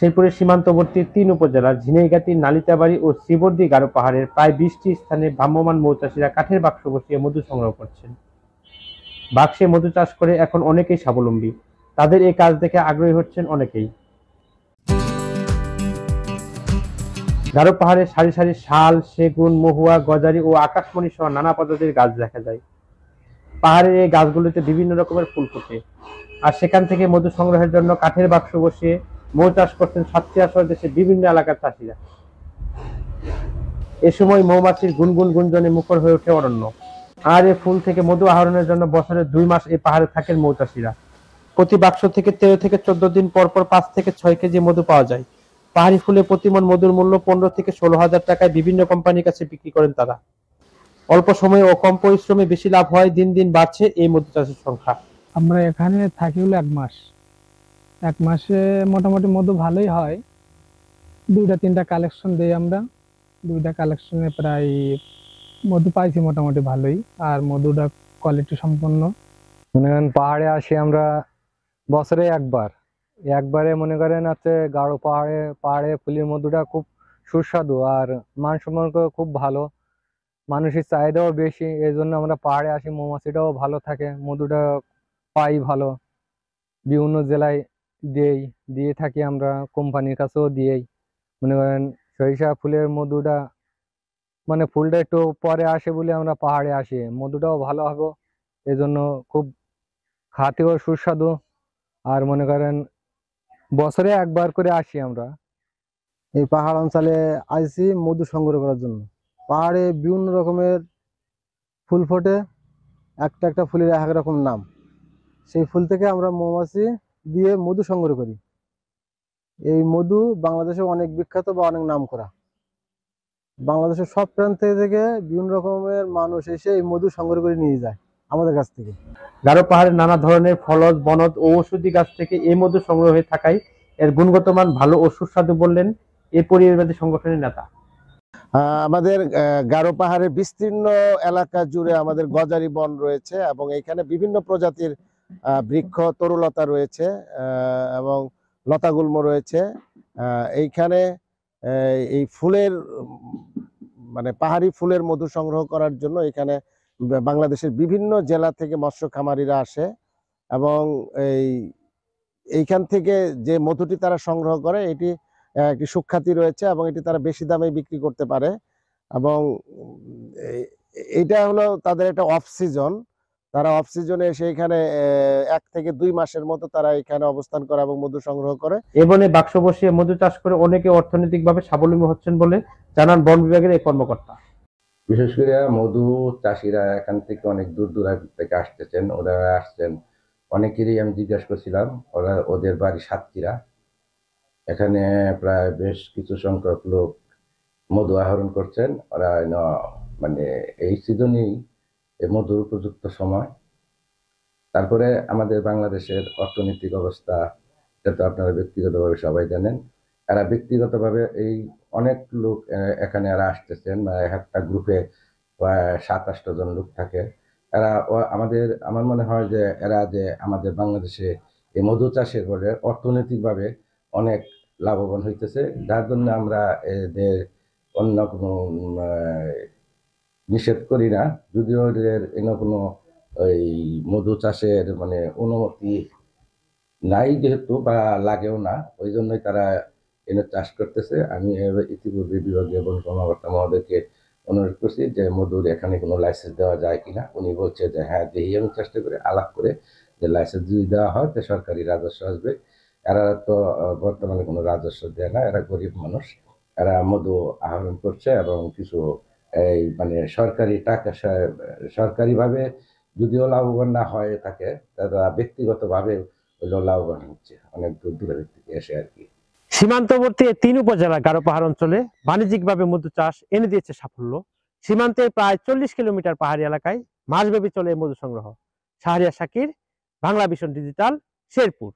শেরপুরের সীমান্তবর্তী ৩ উপজেলার ঝিনাইগাতি, নালিতাবাড়ী ও শ্রীবর্দী গারো পাহাড়ের প্রায় ২০টি স্থানে ভ্রাম্যমাণ মৌচাষীরা কাঠের বাক্স বসিয়ে মধু সংগ্রহ করছেন। বাক্সে মধু চাষ করে এখন অনেকেই স্বাবলম্বী। তাদের এই কাজ দেখে আগ্রহী হচ্ছেন অনেকেই। গারো পাহাড়ে সারি সারি শাল, সেগুন, মহুয়া, গজারি ও আকাশমণি সহ নানা প্রজাতির গাছ দেখা যায়। পাহাড়ের এই গাছগুলোতে বিভিন্ন রকমের ফুল ফোটে, আর সেখান থেকে মধু সংগ্রহের জন্য কাঠের বাক্স বসিয়ে মৌ চাষ করছেন সাতক্ষীরা সহ দেশের বিভিন্ন এলাকার চাষিরা। এ সময় মৌমাছির গুনগুন গুঞ্জনে মুখর হয়ে ওঠে অরণ্য। আর এই ফুল থেকে মধু আহরণের জন্য বছরের ২ মাস এই পাহাড়ে থাকেন মৌচাষীরা। প্রতি বাক্স থেকে ১৩ থেকে ১৪ দিন পর পর ৫ থেকে ৬ কেজি মধু পাওয়া যায়। পাহাড়ি ফুলে প্রতি মণ মধুর মূল্য ১৫ থেকে ১৬,০০০ টাকায় বিভিন্ন কোম্পানির কাছে বিক্রি করেন তারা। অল্প সময়ে ও কম পরিশ্রমে বেশি লাভ হয়, দিন দিন বাড়ছে এই মধু চাষের সংখ্যা। আমরা এখানে থাকি হলো ১ মাস। ১ মাসে মোটামুটি মধু ভালোই হয়। ২টা ৩টা কালেকশন দিই আমরা। ২টা কালেকশনে প্রায় মধু পাইছি মোটামুটি ভালোই। আর মধুটা কোয়ালিটি সম্পন্ন। মনে করেন পাহাড়ে আসি আমরা বছরে একবারে মনে করেন আছে গাঢ় পাহাড়ে ফুলের মধুটা খুব সুস্বাদু আর মানসম্পন্ন খুব ভালো, মানুষের চাহিদাও বেশি, এই জন্য আমরা পাহাড়ে আসি। মৌমাছিটাও ভালো থাকে, মধুটা পাই ভালো, বিভিন্ন জেলায় দিয়ে থাকি আমরা, কোম্পানির কাছেও দিয়েই। মনে করেন সরিষা ফুলের মধুটা মানে ফুলটা একটু পরে আসে বলে আমরা পাহাড়ে আসি, মধুটাও ভালো হবে, এজন্য খুব খাতেও সুস্বাদু। আর মনে করেন বছরে একবার করে আসি আমরা এই পাহাড় অঞ্চলে, আইছি মধু সংগ্রহ করার জন্য। পাহাড়ে বিভিন্ন রকমের ফুল ফোটে, একটা একটা ফুলের এক এক রকম নাম। সেই ফুল থেকে আমরা মৌমাছি দিয়ে মধু সংগ্রহ করি। এই মধু বাংলাদেশে অনেক বিখ্যাত বা অনেক নাম করা। বাংলাদেশের সব প্রান্ত থেকে বিভিন্ন রকমের মানুষ এসে এই মধু সংগ্রহ করে নিয়ে যায় আমাদের কাছ থেকে। গারো পাহাড়ের নানা ধরনের ফলজ, বনজ ও ঔষধি গাছ থেকে এই মধু সংগ্রহ হয়ে থাকায় এর গুণগত মান ভালো ও সুস্বাদু বললেন এই পরিবেশবাদী সংগঠনের নেতা। আমাদের গারো পাহাড়ের বিস্তীর্ণ এলাকা জুড়ে আমাদের গজারি বন রয়েছে এবং এখানে বিভিন্ন প্রজাতির বৃক্ষ, তরুলতা রয়েছে এবং লতাগুল্ম রয়েছে। এইখানে এই ফুলের মানে পাহাড়ি ফুলের মধু সংগ্রহ করার জন্য এখানে বাংলাদেশের বিভিন্ন জেলা থেকে মৎস্য খামারিরা আসে এবং এইখান থেকে যে মধুটি তারা সংগ্রহ করে এটি একটি সুখ্যাতি রয়েছে এবং এটি তারা বেশি দামে বিক্রি করতে পারে। এবং এটা হলো তাদের একটা অফ সিজন। তারা অফ সিজনে এসে এখানে ১ থেকে ২ মাসের মতো তারা এখানে অবস্থান করে এবং মধু সংগ্রহ করে। এ বনে বাক্স বসিয়ে মধু চাষ করে অনেকে অর্থনৈতিকভাবে স্বাবলম্বী হচ্ছেন বলে জানান বন বিভাগের এই কর্মকর্তা। বিশেষ করে মধু চাষিরা এখান থেকে অনেক দূর দূরান্ত থেকে আসতেছেন, ওরা আসছেন অনেকেরই। আমি জিজ্ঞাসা করছিলাম, ওদের বাড়ি সাতক্ষীরা। এখানে প্রায় বেশ কিছু সংখ্যক লোক মধু আহরণ করছেন। ওরা মানে এই সিজনেই মধুর উপযুক্ত সময়। তারপরে আমাদের বাংলাদেশের অর্থনৈতিক অবস্থা, এটা তো আপনারা ব্যক্তিগতভাবে সবাই জানেন। এরা ব্যক্তিগতভাবে এই অনেক লোক এখানে এরা আসতেছেন, একটা গ্রুপে প্রায় ৭-৮ জন লোক থাকে। এরা আমার মনে হয় যে এরা যে আমাদের বাংলাদেশে এই মধু চাষের ফলে অর্থনৈতিকভাবে অনেক লাভবান হইতেছে, যার জন্য আমরা এদের অন্য কোনো নিষেধ করি না। যদিও এদের কোনো ওই মধু চাষের মানে অনুমতি নাই যেহেতু, বা লাগেও না, ওই জন্যই তারা এনে চাষ করতেছে। আমি ইতিপূর্বে বিভাগীয় বন কর্মকর্তা মহোদয়কে অনুরোধ করছি যে মধুর এখানে কোনো লাইসেন্স দেওয়া যায় কিনা। উনি বলছে যে হ্যাঁ দেখি, আমি চেষ্টা করে আলাপ করে যে লাইসেন্স যদি দেওয়া হয় তো সরকারি রাজস্ব আসবে। এরা তো বর্তমানে কোনো রাজস্ব দেয় না, এরা গরিব মানুষ, এরা মধু আহরণ করছে এবং কিছু এই মানে সরকারি টাকা, সরকারিভাবে যদিও লাভবান না হয়ে থাকে, তারা ব্যক্তিগতভাবে লাভবান হচ্ছে অনেক দূর দূরের থেকে এসে আর কি। সীমান্তবর্তী ৩ উপজেলা গারো পাহাড় অঞ্চলে বাণিজ্যিকভাবে মধু চাষ এনে দিয়েছে সাফল্য। সীমান্তে প্রায় ৪০ কিলোমিটার পাহাড়ি এলাকায় মাসব্যাপী চলে মধু সংগ্রহ। Shahriar Shakir, Bangla vision digital, Sherpur.